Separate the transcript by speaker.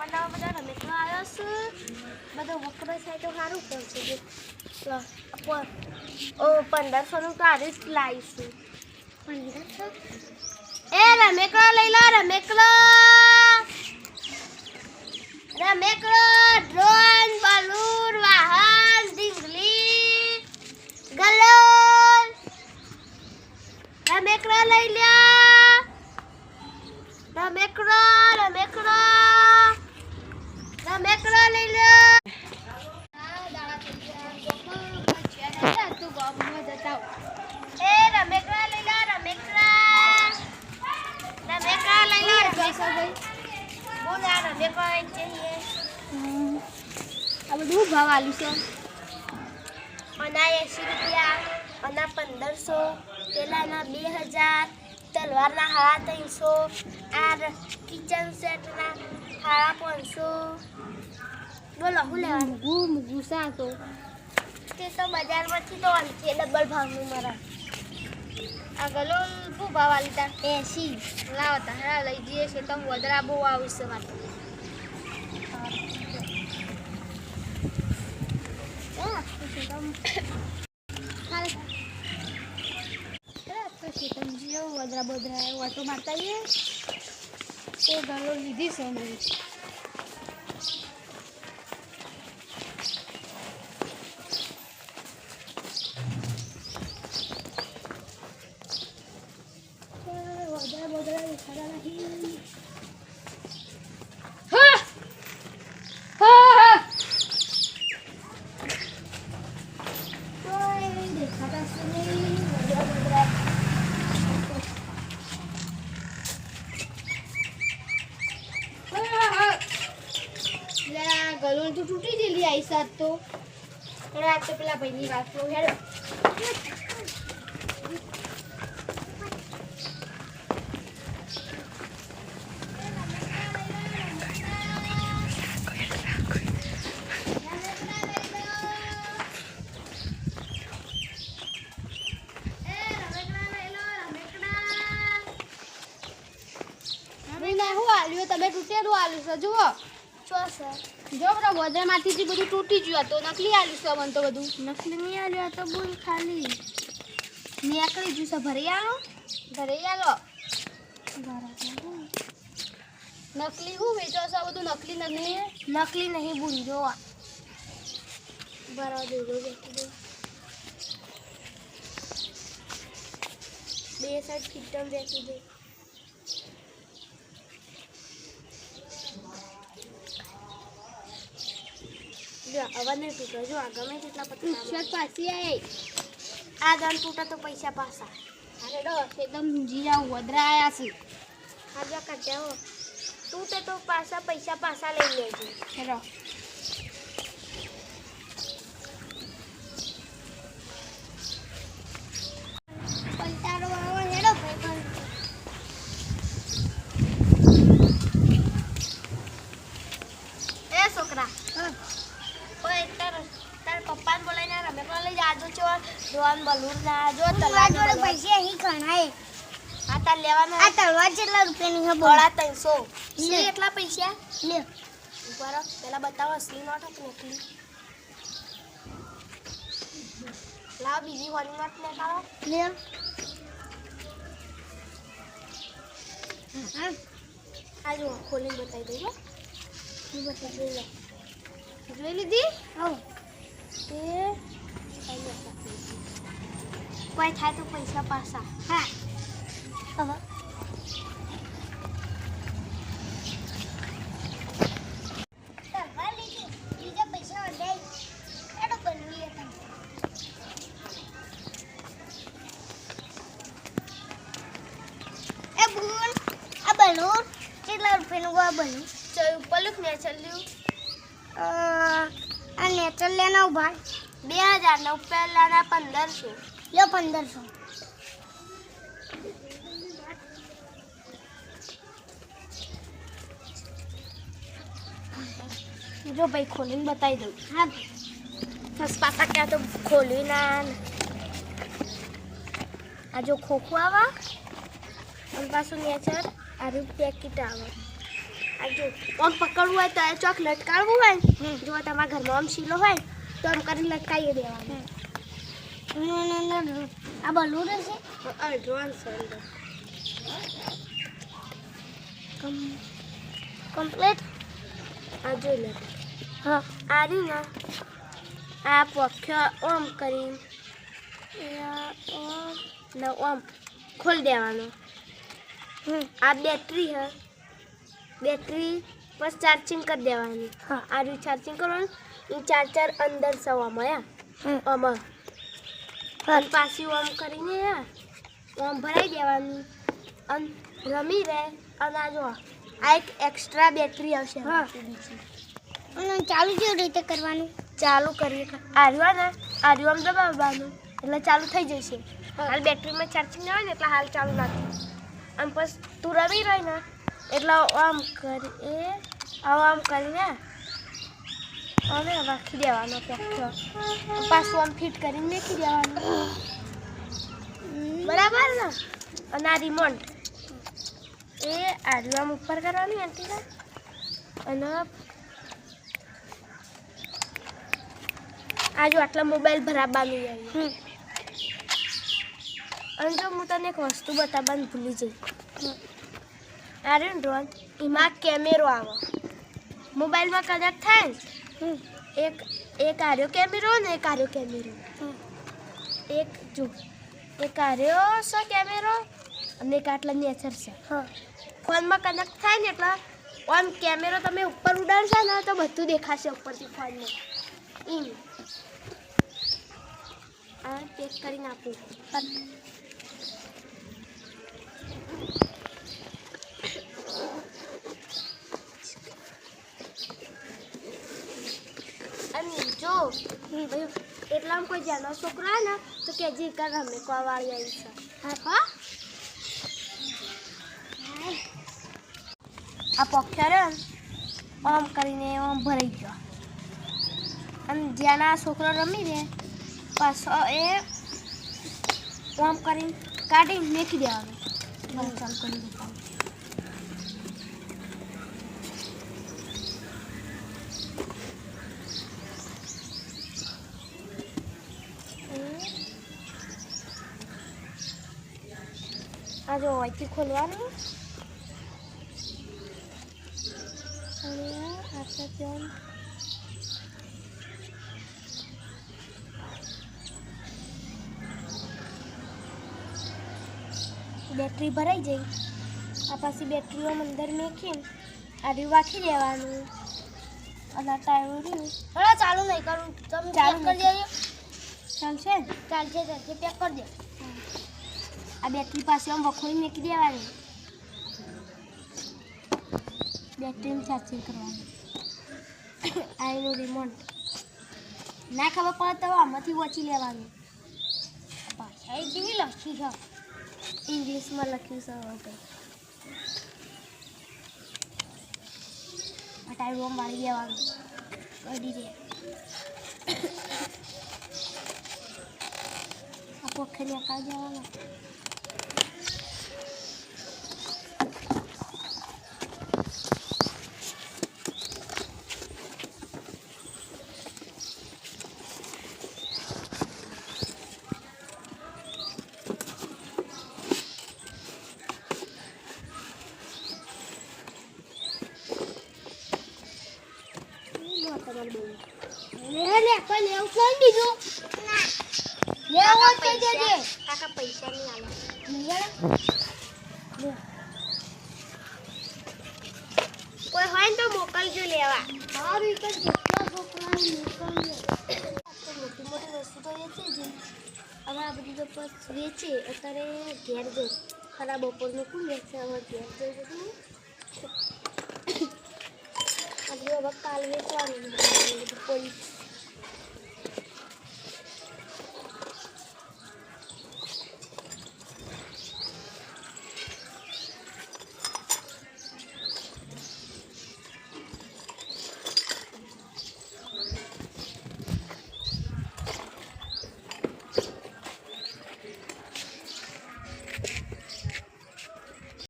Speaker 1: નવા નવા બધા રમેકડા આવ્યા છે બધો વકરો થાય તો સારું પડશે ઓ 1500નું તો આજે જ લાવીશું 1500 એ રમેકડા લઈ લો રમેકડો ડ્રોન બલૂન વાહન ઢીંગલી ગલોલ રમેકડા લઈ લ્યા રમેકડો લઈ લ્યા તું ગામમાં જતા એ રમેકડા લઈ લો રમેકડા લઈ લો પૈસા ભાઈ બોલ આ રમેકડા चाहिए આ બધું ભાવ આલ્યું છે અના 80 રૂપિયા અના 1500 પેલાના 2000 તલવારના 350 આ કિચન સેટના 550 બોલો હું લેવાનું ગુસા તો તે તો બજારમાંથી તો છે ડબલ ભાવનું મારા આ ગલોલ બહુ ભાવ આલી તા 80 લાવતા હા લઈ જઈએ છે તમ વધરા બહુ આવશે માટે વધરા બોધરા ઓટો મારતા એ ગલો લીધી છે મેં વધરા બોધરા દેખાડા નહીં ગલોલ તો તૂટી ગયેલી આઈ સાત તો આ તો પેલા ભાઈની વાત લો હેડ તમે તૂટેલું આલ્યું છે જુઓ જો સર જો બરા વધરમાંથી બધું તૂટી ગયું તો નકલી આલ્યું છે મન તો બધું નકલી નહીં આલ્યું તો બોલ ખાલી નીકળી ગયું છે ભરી આલો નકલી હું વેચો છે બધું નકલી નહીં બુંજો બરાબર દેજો બેઠી બે સાઈડ કિટમ બેઠી દે અવાજ નહીં તૂટે જો આ ગમે તેટલા પૈસા પાછી આ દાન તૂટે તો પૈસા પાછા અરે ડો એકદમ જીરા વધરા આયા છે હા જો કાઢ્યા હો તૂટે તો પૈસા પાછા લઈ લેજો હેરો પંચારો આવો હેડો ભાઈ એ છોકરા તાર પપ્પાને બોલાઈને રમેકડા લઈ જાજો છો ડ્રોન બલૂન ના જો તલવાર જોડે પૈસા અહીં ગણાય આ તાર લેવાનો આ તલવાર કેટલા રૂપિયાની છે બોલા 300 લે એટલા પૈસા લે ઉપર પેલા બતાવો અસલી નોટ કે નકલી લાવ બીજી વાળી નોટ ને કાઢો લે આ જો ખોલીને બતાવી દેજો હું બતાવી દઉં જોઈ લીધી હા તે કોઈ થાય તો પૈસા પાછા હા હવે બીજા પૈસા વધારે એડો બનવી એ બુન આ બલૂન કેટલા રૂપિયાનું આ બલૂન પલુક ને ચાલ્યું આ નેચર લેના ભાઈ 2000 પેલાના 1500 લ્યો 1500 જો ભાઈ ખોલીને બતાવી દઉં હા બસ પાછા ક્યાં તો ખોલી ના આ જો ખોખું આવા અને પાછું નેચર આ પેકેટ આવે આ જો આમ પકડવું હોય તો આ ચોક લટકાવવું હોય જો તમારા ઘરમાં આમ શીલો હોય તો આમ કરીને લટકાવી દેવાનું આ બલૂન છે એડવાન્સ કમ્પ્લીટ આ જોઈ લે હા આ રહ્યું ને આ પખ્યો ઓમ કરીને ઓમ ખોલી દેવાનો આ બેટરી હે બેટરી બસ ચાર્જિંગ કરી દેવાની હા આ રહ્યું ચાર્જિંગ કરવાનું એ ચાર્જર અંદર સવામાં આમાં અને પાછી ઓમ કરીને ઓમ ભરાઈ દેવાની અને રમી રહે અને આ જો આ એક એક્સ્ટ્રા બેટરી આવશે હા બીજી અને ચાલુ કેવી રીતે કરવાનું ચાલુ કરીએ આર્યું ને આર્યું આમ દબાવવાનું એટલે ચાલુ થઈ જશે હાલ બેટરીમાં ચાર્જિંગ ના હોય ને એટલે હાલ ચાલુ ના થાય આમ પછી તું રમી રહી ને એટલે આમ કરી આમ કરીને હવે રાખી દેવાનો પખ્યો પાછું આમ ફિટ કરીને મૂકી દેવાનું બરાબર ને અને આ રિમોટ એ આર્યું આમ ઉપર કરવાની એન્ટીના અને આ જો આટલા મોબાઈલ ભરાવવાનું આવી અને જો હું તને એક વસ્તુ બતાવવાનું ભૂલી જઈ આ રહ્યું ડ્રોન એમાં કેમેરો આવે મોબાઈલમાં કનેક્ટ થાય ને એક આર્યો કેમેરો ને એક આર્યો કેમેરો એક જો એક આર્યો છે કેમેરો અને એક આટલા નેચર છે હા ફોનમાં કનેક્ટ થાય ને એટલે આમ કેમેરો તમે ઉપર ઉડાડશો ને તો બધું દેખાશે ઉપરથી ફોનમાં એમ આ પેક કરીને આપું અને જો એટલામાં કોઈ જાનો છોકરો આવે ને તો કે જે કર અમે કોવાળી આવી છે હા આ પખ્યા રે આમ કરીને આમ ભરાઈ ગયો અને જ્યાં આ છોકરો રમી દે પાછો એ આમ કરીને કાઢીને મેકી દેવાનું ચાલુ કરી દેવાનું આ જો અહીંથી ખોલવાનું અને આપણે ત્યાં બેટરી ભરાઈ જાય આ પાછી બેટરીઓ અંદર મેકીને આ રાખી દેવાનું અને આ ટાઈમ રહ્યું હવે ચાલુ નહીં કરું તમે ચાલુ કરી દેજો ચાલશે ચાલશે પેક કરી દે આ બેટરી પાસે આમ વખોડી મૂકી દેવાની બેટરીનું ચાર્જિંગ કરવાનું આ એનું રિમોટ ના ખબર પડે તો આમાંથી વચી લેવાનું ભાષા એ કેવી લખી છે ઇંગ્લિશમાં લખ્યું છે હવે આ ટાઈમ રોમ વાળી દેવાનું અડી દે આ પોખરી આકાર જવાનું પૈસા નહીં આવે કોઈ હોય ને તો મોકલજો લેવા મોટી મોટી વસ્તુ તો વેચે છે હવે આ બધી તો વેચે અત્યારે ઘેર જો ખરાબ બપોરનું કોણ વેચે હવે ઘેર જઈ બધું હવે કાલ વેચવાનું પોલીસ